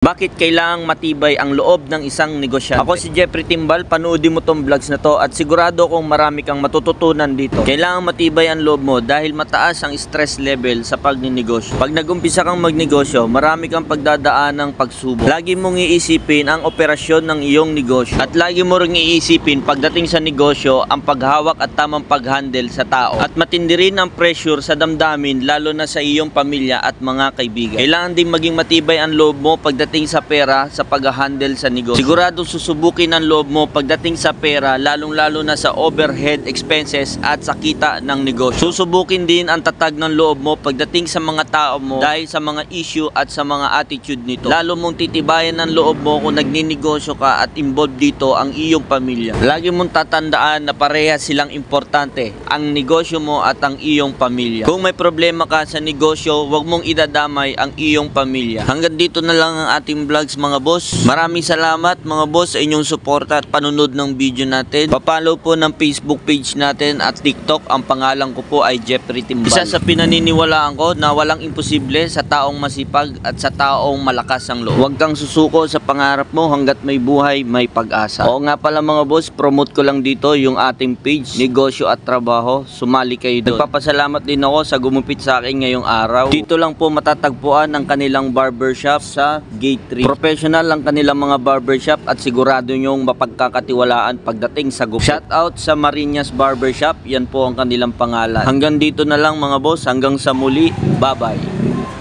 Bakit kailangang matibay ang loob ng isang negosyante? Ako si Jeffrey Timbal, panoodin mo tong vlogs na to at sigurado kong marami kang matututunan dito. Kailangang matibay ang loob mo dahil mataas ang stress level sa pagninegosyo. Pag nagumpisa kang magnegosyo, marami kang pagdadaan ng pagsubok. Lagi mong iisipin ang operasyon ng iyong negosyo. At lagi mo ring iisipin pagdating sa negosyo ang paghawak at tamang paghandle sa tao. At matindi rin ang pressure sa damdamin lalo na sa iyong pamilya at mga kaibigan. Kailangan din maging matibay ang loob mo pagdating sa pera sa pag-handle sa negosyo. Sigurado susubukin ang loob mo pagdating sa pera lalong-lalo na sa overhead expenses at sa kita ng negosyo. Susubukin din ang tatag ng loob mo pagdating sa mga tao mo dahil sa mga issue at sa mga attitude nito. Lalo mong titibayan ang loob mo kung nagninegosyo ka at involved dito ang iyong pamilya. Lagi mong tatandaan na parehas silang importante, ang negosyo mo at ang iyong pamilya. Kung may problema ka sa negosyo, huwag mong idadamay ang iyong pamilya. Hanggang dito na lang ang ating vlogs mga boss. Maraming salamat mga boss sa inyong suporta at panunod ng video natin. Pa-follow po ng Facebook page natin at TikTok. Ang pangalan ko po ay Jeffrey Timbal. Isa sa pinaniniwalaan ko na walang imposible sa taong masipag at sa taong malakas ang loob. Huwag kang susuko sa pangarap mo hanggat may buhay, may pag-asa. Oo nga pala mga boss, promote ko lang dito yung ating page, Negosyo at Trabaho. Sumali kayo doon. Nagpapasalamat din ako sa gumupit sa akin ngayong araw. Dito lang po matatagpuan ang kanilang barbershop sa Gate 3. Professional ang kanilang mga barbershop at sigurado nyong mapagkakatiwalaan pagdating sa gupit. Shout out sa Marinas Barbershop, yan po ang kanilang pangalan. Hanggang dito na lang mga boss, hanggang sa muli, bye bye.